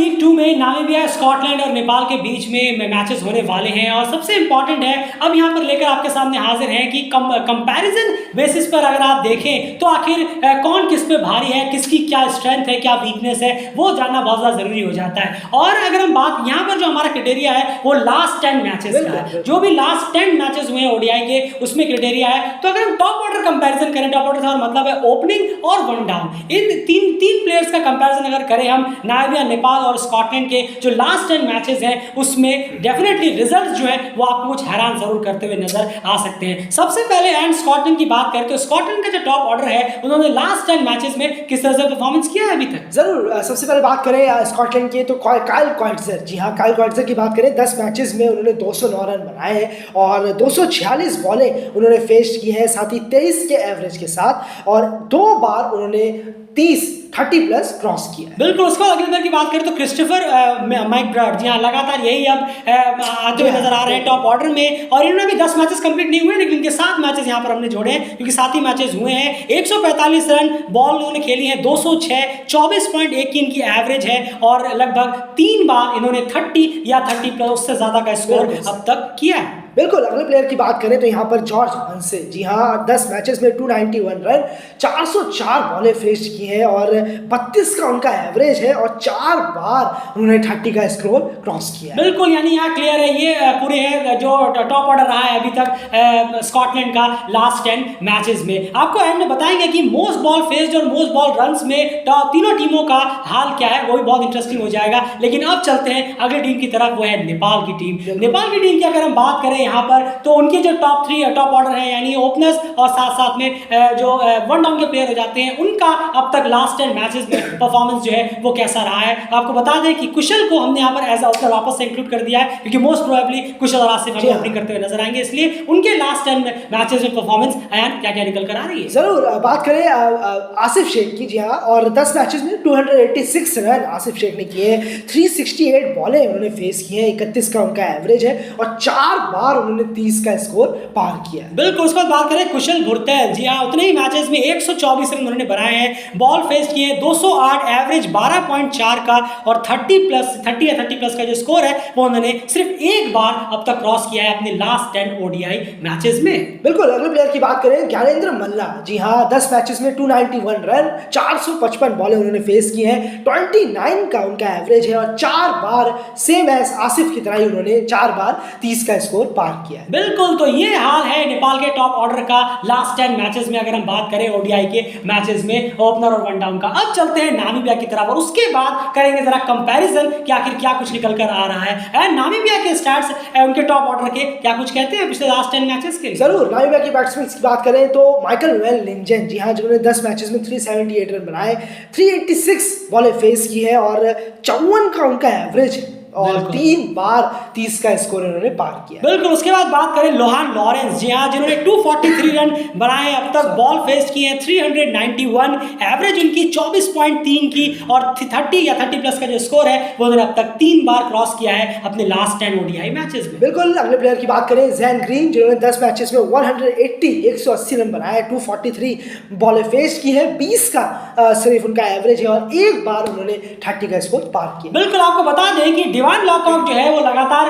League 2 में Namibia, Scotland और नेपाल के बीच में मैचेस होने वाले हैं और सबसे इंपॉर्टेंट है अब यहाँ पर लेकर आपके सामने हाजिर हैं कि कंपैरिजन बेसिस पर अगर आप देखें तो आखिर कौन किस पे भारी है, किसकी क्या स्ट्रेंथ है, क्या वीकनेस है, वो जानना बहुत ज़्यादा जरूरी हो जाता है। और अगर हम बात यहाँ पर जो हमारा क्राइटेरिया है वो लास्ट 10 मैचेस का है, जो भी लास्ट 10 मैचेस हुए हैं ओडीआई के उसमें क्राइटेरिया है। तो अगर हम टॉप ऑर्डर कंपैरिजन करें, टॉप ऑर्डर का मतलब है ओपनिंग और वन डाउन, इन तीन प्लेयर्स का कंपैरिजन अगर करें हम नामीबिया, नेपाल और स्कॉटलैंड के जो लास्ट 10 मैचेस हैं उसमें डेफिनेटली रिजल्ट जो है वो आपको कुछ हैरान जरूर करते हुए नजर आ सकते हैं। सबसे पहले एंड स्कॉटलैंड की बात करते हैं, स्कॉटलैंड का जो टॉप ऑर्डर है उन्होंने लास्ट 10 मैचेस में किस तरह से परफॉर्मेंस किया है अभी तक? जरूर, सबसे पहले बात करें स्कॉटलैंड की तो काइल क्वाइटजर, जी हाँ काइल क्वाइटजर की बात करें 10 मैचेस में उन्होंने 209 रन बनाए हैं और 246 बॉलें उन्होंने फेस की है, साथ ही 23 के एवरेज के साथ, और 2 बार उन्होंने 30 प्लस क्रॉस किया है। बिल्कुल। उसको अगले नंबर की बात करें तो क्रिस्टोफर मैकब्राइड, जी हाँ लगातार यही अब आते हुए नजर आ रहे हैं टॉप ऑर्डर में, और इन्होंने भी 10 मैचेस कंप्लीट नहीं हुए लेकिन इनके 7 मैचेस यहाँ पर हमने जोड़े हैं क्योंकि 7 ही मैचेस हुए हैं। 145 रन बॉल उन्होंने खेली है, 206, 24.1 की इनकी एवरेज है और लगभग 3 बार इन्होंने 30 या 30 प्लस उससे ज्यादा का स्कोर अब तक किया है। बिल्कुल। अगले प्लेयर की बात करें तो यहाँ पर जॉर्ज हंसे, जी हाँ 10 मैचेस में 291 रन, 404 बॉलें फेस की हैं और 32 का उनका एवरेज है और 4 बार उन्होंने 30 का स्कोर क्रॉस किया है। बिल्कुल, यानी यहाँ क्लियर है ये पूरे है जो टॉप ऑर्डर रहा है अभी तक स्कॉटलैंड का लास्ट 10 मैचेस में। आपको एंड में बताएंगे कि मोस्ट बॉल फेस्ड और मोस्ट बॉल रन्स में तीनों टीमों का हाल क्या है, वो भी बहुत इंटरेस्टिंग हो जाएगा। लेकिन अब चलते हैं अगली टीम की तरफ, वो है नेपाल की टीम। नेपाल की टीम की अगर हम बात करें यहाँ पर तो उनके जो टॉप ऑर्डर है यानी ओपनर्स और साथ में जो वन डाउन के प्लेयर हो जाते हैं उनका अब तक लास्ट 10 मैचेस में परफॉर्मेंस जो है वो कैसा रहा है। आपको बता दें कि कुशल को हमने यहाँ पर एज ओपनर वापस से इंक्लूड कर दिया है क्योंकि मोस्ट प्रोबेबली कुशल और आसिफ हमें ओपनिंग करते हुए नजर आएंगे, इसलिए उनके लास्ट 10 मैचेस में परफॉर्मेंस क्या क्या निकल कर आ रही है। जरूर बात करें आसिफ शेख की, जी हाँ, और 10 मैचेस में 286 रन आसिफ शेख ने किए हैं, 368 बॉलें उन्होंने फेस की हैं, 31 का उनका एवरेज है और 4 बार उन्होंने 30 का स्कोर पार किया। बिल्कुल। उसके बाद बात करें कुशल भुरतेल, जी हाँ उतने ही मैचेस में 124 रन उन्होंने बनाए हैं, बॉल फेस किए 208, एवरेज 12.4 का और 30 या 30 प्लस का जो स्कोर है वो उन्होंने सिर्फ एक बार अब तक क्रॉस किया है अपने लास्ट 10 ओडीआई मैचेस में। बिल्कुल। अगले प्लेयर की बात करें ज्ञानेंद्र मल्ला, जी हाँ 10 मैचेस में 291 रन, 455 बॉलें उन्होंने फेस की हैं, 29 का उनका एवरेज है और 4 बार सेम एज आसिफ की तरह ही उन्होंने 4 बार 30 का स्कोर पार किया है। बिल्कुल। तो ये हाल है नेपाल के टॉप ऑर्डर का लास्ट 10 मैचेस में अगर हम बात करें ओडीआई के मैचेस में ओपनर और वन डाउन का। अब चलते हैं नामीबिया की तरफ और उसके बाद करेंगे जरा कंपैरिजन कि आखिर क्या कुछ निकल कर आ रहा है। नामीबिया के स्टैट्स उनके टॉप ऑर्डर के क्या कुछ कहते हैं पिछले लास्ट 10 मैचेस के? जरूर। नामीबिया की बैट्समैन की बात करें तो माइकल वेल लिंजन, जी हाँ जिन्होंने 10 मैचेस में 378 रन बनाए, 386 बॉलें फेस की है और 54 का उनका एवरेज है और 3 बार 30 का स्कोर उन्होंने पार किया। बिल्कुल। उसके बाद बात करें लोहान लॉरेंस, जी हाँ जिन्होंने 243 रन बनाए, अब तक बॉल फेस किए हैं 391, एवरेज उनकी 24.3 की और 30 या 30 प्लस का जो स्कोर है वो उन्होंने अब तक 3 बार क्रॉस किया है अपने लास्ट 10 ओडीआई मैचेस में। बिल्कुल। अगले प्लेयर की बात करें जैन ग्रीन, जिन्होंने 10 मैचेस में 180 रन बनाए, 243 बॉलें फेस की है, 20 का सिर्फ उनका एवरेज है और एक बार उन्होंने 30 का स्कोर पार किया। बिल्कुल। आपको बता दें कि डिवान लॉकआउट जो है वो लगातार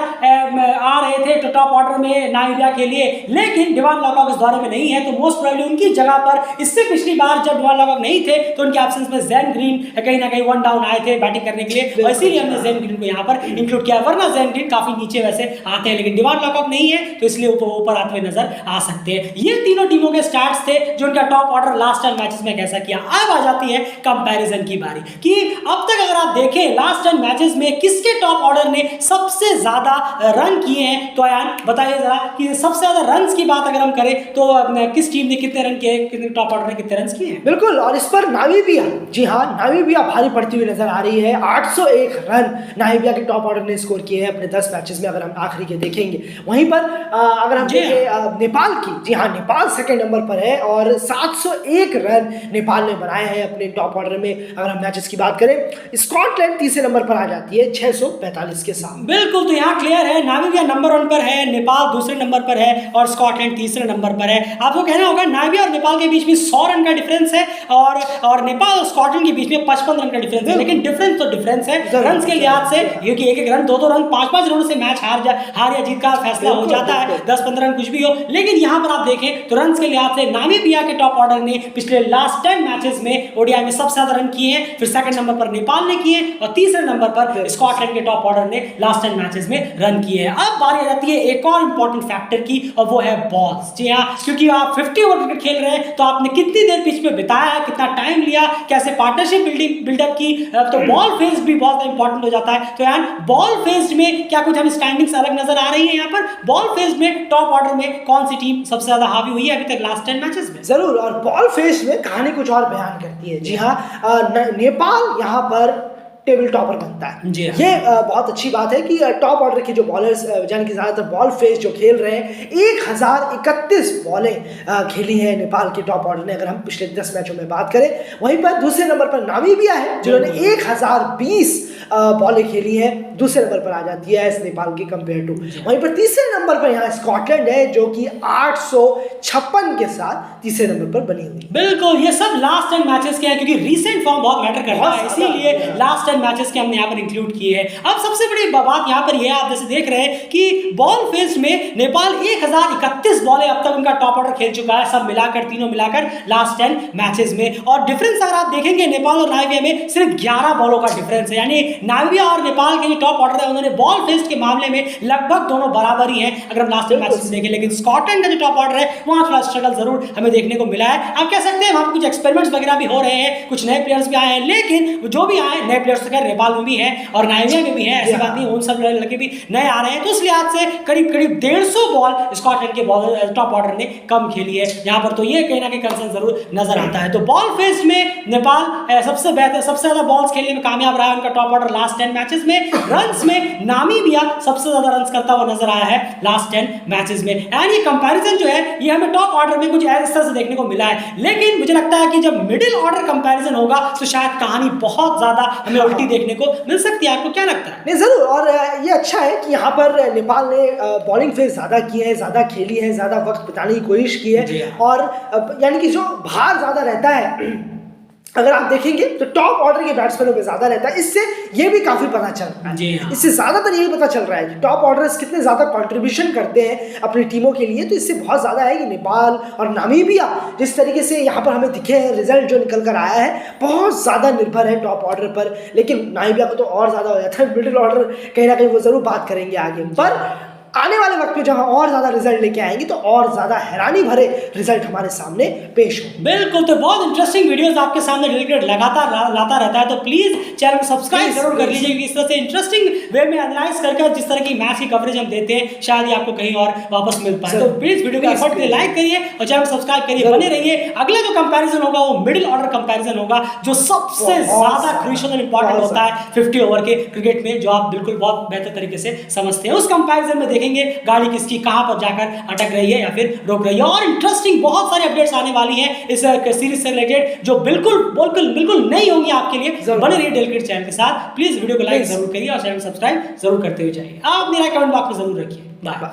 आ रहे थे तो टॉप ऑर्डर में नामीबिया के लिए, लेकिन डिवान लॉकआउट इस दौरे में नहीं है तो मोस्ट प्रोबेबली उनकी जगह पर इससे पिछली बार जब डिवान लॉकआउट नहीं थे तो उनके एब्सेंस में जैन ग्रीन कहीं ना कहीं वन डाउन आए थे बैटिंग करने के लिए और इसीलिए हमने जैन ग्रीन को यहाँ पर इंक्लूड किया, वरना जैन ग्रीन काफी नीचे वैसे आते हैं लेकिन डिवान लॉकआउट नहीं है तो इसलिए ऊपर आते हुए नजर आ सकते हैं। ये तीनों टीमों के स्टार्ट्स थे जो उनका टॉप ऑर्डर लास्ट 10 मैचेस में कैसा किया। अब आ जाती है कंपैरिजन की बारी कि अब तक अगर आप देखें लास्ट 10 मैचेस में किसके टॉप ऑर्डर ने सबसे ज्यादा रन किए हैं, तो यार बताइए जरा कि सबसे ज्यादा रन्स की बात अगर हम करें तो किस टीम ने कितने रन किए, कितने टॉप ऑर्डर ने कितने रन किए हैं? बिल्कुल। और इस पर नामीबिया, जी हाँ नामीबिया भारी पड़ती हुई नजर आ रही है, 801 रन नामीबिया के टॉप ऑर्डर ने स्कोर किए हैं अपने 10 मैचेस में अगर हम आखिरी के देखेंगे। वहीं पर अगर हम देखें नेपाल की, जी हाँ नेपाल सेकंड नंबर पर है और 701 रन नेपाल ने बनाए हैं अपने टॉप ऑर्डर में। अगर हम मैचेस की बात करें स्कॉटलैंड तीसरे नंबर पर आ जाती है 645 43 के साथ। बिल्कुल, तो यहाँ क्लियर है, नामीबिया नंबर 1 पर है, नेपाल दूसरे नंबर पर है और स्कॉटलैंड तीसरे नंबर पर है। आपको कहना होगा नामीबिया और नेपाल के बीच में 100 रन का डिफरेंस है और नेपाल और स्कॉटलैंड के बीच में 55 रन का डिफरेंस है, लेकिन डिफरेंस तो डिफरेंस है रन के लिहाज से, क्योंकि एक रन 2 रन 5 रनों से मैच हार या जीत का फैसला हो जाता है, 10-15 रन कुछ भी हो। लेकिन यहाँ पर आप देखें तो रन के लिहाज से नामीबिया के टॉप ऑर्डर ने पिछले लास्ट 10 मैचेस में ओडीआई में सबसे ज्यादा रन किए हैं, फिर सेकंड नंबर पर नेपाल ने किए और तीसरे नंबर पर स्कॉटलैंड के टॉप ऑर्डर ने लास्ट 10 मैचेस में रन किए हैं। अब बारी आ जाती है एक और इंपॉर्टेंट फैक्टर की और वो है बॉल्स। जी हाँ, क्योंकि आप 50 ओवर क्रिकेट खेल रहे हैं तो आपने कितनी देर पिच पे बिताया, कितना टाइम लिया, कैसे पार्टनरशिप बिल्डअप की, तो बॉल फेज भी बहुत इंपॉर्टेंट हो जाता है। तो यार बॉल फेज में क्या कुछ हमें स्टैंडिंग्स अलग नजर आ रही है? यहाँ पर बॉल फेज में टॉप ऑर्डर में कौन सी टीम सबसे ज्यादा हावी हुई है अभी तक लास्ट 10 मैचेस में? जरूर, और बॉल फेज में कहानी कुछ और बयान करती है। जी हाँ, नेपाल यहाँ पर टेबल टॉपर बनता है। ये बहुत अच्छी बात है कि टॉप ऑर्डर के जो बॉलर्स यानी कि ज़्यादातर बॉल फेस जो खेल रहे हैं, 1031 बॉलें खेली हैं नेपाल के टॉप ऑर्डर ने, अगर हम पिछले 10 मैचों में बात करें। वहीं पर दूसरे नंबर पर नामीबिया है जिन्होंने 1020 बॉलें खेली हैं, दूसरे नंबर पर आ जाती है एस नेपाल की कंपेयर टू। वहीं पर तीसरे नंबर पर यहाँ स्कॉटलैंड है जो कि 856 के साथ तीसरे नंबर पर बनी हुई। बिल्कुल, ये सब लास्ट 10 मैचेस के हैं क्योंकि रीसेंट फॉर्म बहुत मैटर करता है, इसीलिए लास्ट 10 मैचेस के हमने यहाँ पर इंक्लूड किए हैं। अब सबसे बड़ी बात यहाँ पर यह आप जैसे देख रहे हैं कि बॉल फेस में नेपाल 1031 बॉलें अब तक उनका टॉप ऑर्डर खेल चुका है, सब मिलाकर तीनों मिलाकर लास्ट 10 मैचेस में। और डिफरेंस अगर आप देखेंगे नेपाल और नामीबिया में सिर्फ 11 बॉलों का डिफरेंस है, यानी नामीबिया और नेपाल के जो टॉप ऑर्डर है उन्होंने बॉल फेस के मामले में लगभग दोनों बराबर ही हैं अगर हम लास्ट 10 मैचेस देखें। लेकिन स्कॉटलैंड का जो टॉप ऑर्डर है वहां थोड़ा स्ट्रगल जरूर हमें देखने को मिला है। आप कह सकते हैं वहां पर कुछ एक्सपेरिमेंट्स वगैरह भी हो रहे हैं, कुछ नए प्लेयर्स भी आए हैं, लेकिन जो भी आए नए प्लेयर्स तो नेपाल में भी है और नामीबिया में भी है, ऐसी बात नहीं, उन सब लड़के भी नए आ रहे हैं। तो इस लिहाज से करीब 150 बॉल स्कॉटलैंड के बॉलर टॉप ऑर्डर ने कम खेली है यहाँ पर, तो ये कहीं ना कहीं कंसर्न जरूर नजर आता है। तो बॉल फेस में नेपाल सबसे बेहतर, सबसे ज्यादा बॉल्स खेलने में कामयाब रहा है उनका टॉप ऑर्डर लास्ट 10 मैचेस में। रन्स में नामीबिया सबसे ज्यादा रन्स करता हुआ नजर आया है लास्ट 10 मैचेस में। एंड ये कंपैरिजन जो है ये हमें टॉप ऑर्डर में कुछ इस तरह से देखने को मिला है, लेकिन मुझे लगता है कि जब मिडिल ऑर्डर कंपैरिजन होगा तो शायद कहानी बहुत ज्यादा हमें उल्टी देखने को मिल सकती है। आपको क्या लगता है? नहीं, जरूर, और ये अच्छा है कि यहाँ पर नेपाल ने बॉलिंग फेज ज़्यादा की है, ज़्यादा खेली है, ज़्यादा वक्त बिताने की कोशिश की है, और यानी कि जो भार ज़्यादा रहता है अगर आप देखेंगे तो टॉप ऑर्डर के बैट्समैनों पे ज़्यादा रहता है। इससे ये भी काफ़ी पता चल रहा है, इससे ज़्यादातर यही पता चल रहा है कि टॉप ऑर्डर्स कितने ज़्यादा कंट्रीब्यूशन करते हैं अपनी टीमों के लिए। तो इससे बहुत ज़्यादा है कि नेपाल और नामीबिया जिस तरीके से यहाँ पर हमें दिखे हैं, रिजल्ट जो निकल कर आया है बहुत ज़्यादा निर्भर है टॉप ऑर्डर पर, लेकिन नामीबिया को तो और ज़्यादा हो जाता है। मिडिल ऑर्डर कहीं ना कहीं वो ज़रूर बात करेंगे आगे, पर आने वाले वक्त में जब हम और ज्यादा रिजल्ट लेके आएंगे तो और ज्यादा हैरानी भरे रिजल्ट हमारे सामने पेश हो। बिल्कुल, तो बहुत इंटरेस्टिंग वीडियोस आपके सामने रिलेटेड लगातार लाता रहता है, तो प्लीज चैनल को सब्सक्राइब जरूर कर लीजिए क्योंकि इस तरह से इंटरेस्टिंग वे में एनालाइज करके जिस तरह की मैच की कवरेज हम देते हैं शायद ही आपको कहीं और वापस मिल पाए। तो प्लीज वीडियो को एफर्ट के लाइक करिए और चैनल को सब्सक्राइब करिए, बने रहिए। अगला जो कंपैरिजन होगा वो मिडिल ऑर्डर कंपैरिजन होगा जो सबसे ज्यादा क्रूशियल और इंपॉर्टेंट होता है 50 ओवर के क्रिकेट में, जो आप बिल्कुल बहुत बेहतर तरीके से समझते हैं। उस कंपैरिजन में देखेंगे गाड़ी किसकी कहां पर जाकर अटक रही है या फिर रोक रही है। और इंटरेस्टिंग बहुत सारी अपडेट्स आने वाली हैं इस सीरीज से रिलेटेड जो बिल्कुल नई होंगी आपके लिए। बने रहिए डेल क्रिकेट चैनल के साथ। प्लीज वीडियो को लाइक जरूर करिए और चैनल को सब्सक्राइब जरूर करते हुए जाइए। आप मेरा कमेंट बॉक्स में जरूर रखिए। बाय।